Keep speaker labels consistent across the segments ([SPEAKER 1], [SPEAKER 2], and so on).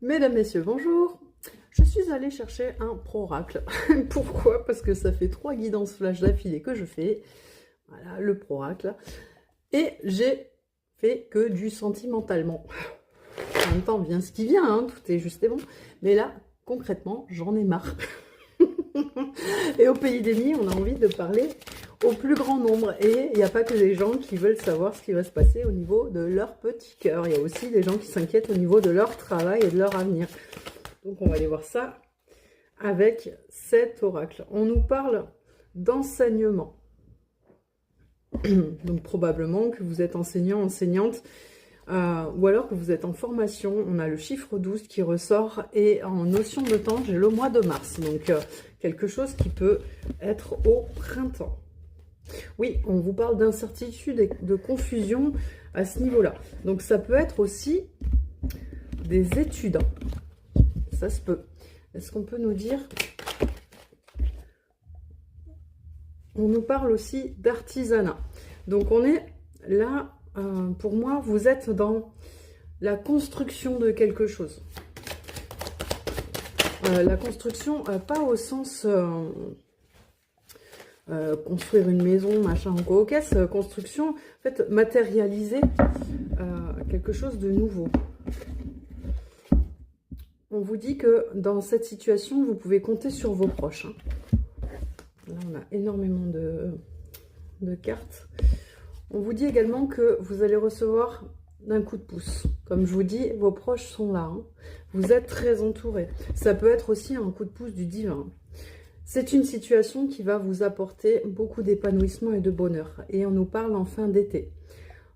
[SPEAKER 1] Mesdames, Messieurs, bonjour. Je suis allée chercher un Proracle. Pourquoi? Parce que ça fait 3 guidances flash d'affilée que je fais. Voilà, le Proracle. Et j'ai fait que du sentimentalement. En même temps, vient ce qui vient, hein, tout est juste et bon. Mais là, concrètement, j'en ai marre. Et au Pays des Nids, on a envie de parler au plus grand nombre. Et il n'y a pas que des gens qui veulent savoir ce qui va se passer au niveau de leur petit cœur. Il y a aussi des gens qui s'inquiètent au niveau de leur travail et de leur avenir. Donc on va aller voir ça avec cet oracle. On nous parle d'enseignement. Donc probablement que vous êtes enseignant, enseignante, ou alors que vous êtes en formation. On a le chiffre 12 qui ressort, et en notion de temps, j'ai le mois de mars. Donc quelque chose qui peut être au printemps. Oui, on vous parle d'incertitude et de confusion à ce niveau-là. Donc ça peut être aussi des études. Ça se peut. Est-ce qu'on peut nous dire? On nous parle aussi d'artisanat. Donc on est là, pour moi, vous êtes dans la construction de quelque chose. La construction, pas au sens construire une maison, machin ou quoi, ok, construction, en fait, matérialiser quelque chose de nouveau. On vous dit que dans cette situation, vous pouvez compter sur vos proches. Hein. Là, on a énormément de cartes. On vous dit également que vous allez recevoir d'un coup de pouce. Comme je vous dis, vos proches sont là. Hein. Vous êtes très entourés. Ça peut être aussi un coup de pouce du divin. C'est une situation qui va vous apporter beaucoup d'épanouissement et de bonheur. Et on nous parle en fin d'été.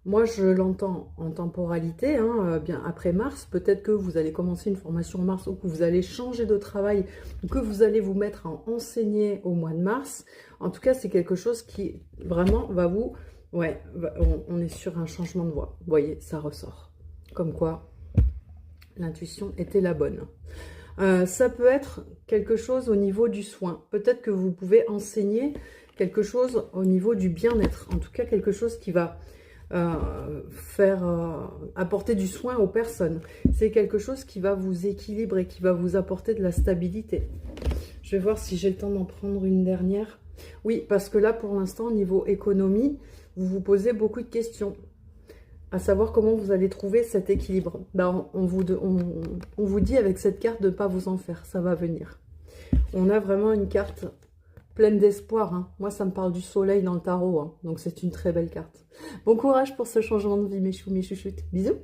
[SPEAKER 1] Moi, je l'entends en temporalité, hein, bien après mars. Peut-être que vous allez commencer une formation en mars, ou que vous allez changer de travail, ou que vous allez vous mettre à enseigner au mois de mars. En tout cas, c'est quelque chose qui vraiment va vous... Ouais, on est sur un changement de voie. Vous voyez, ça ressort. Comme quoi, l'intuition était la bonne. Ça peut être quelque chose au niveau du soin. Peut-être que vous pouvez enseigner quelque chose au niveau du bien-être. En tout cas, quelque chose qui va apporter du soin aux personnes. C'est quelque chose qui va vous équilibrer, qui va vous apporter de la stabilité. Je vais voir si j'ai le temps d'en prendre une dernière. Oui, parce que là, pour l'instant, au niveau économie, vous vous posez beaucoup de questions. À savoir comment vous allez trouver cet équilibre. Ben, on vous dit avec cette carte de ne pas vous en faire, ça va venir. On a vraiment une carte pleine d'espoir. Hein. Moi, ça me parle du soleil dans le tarot, hein. Donc c'est une très belle carte. Bon courage pour ce changement de vie, mes choux, mes chouchoutes. Bisous.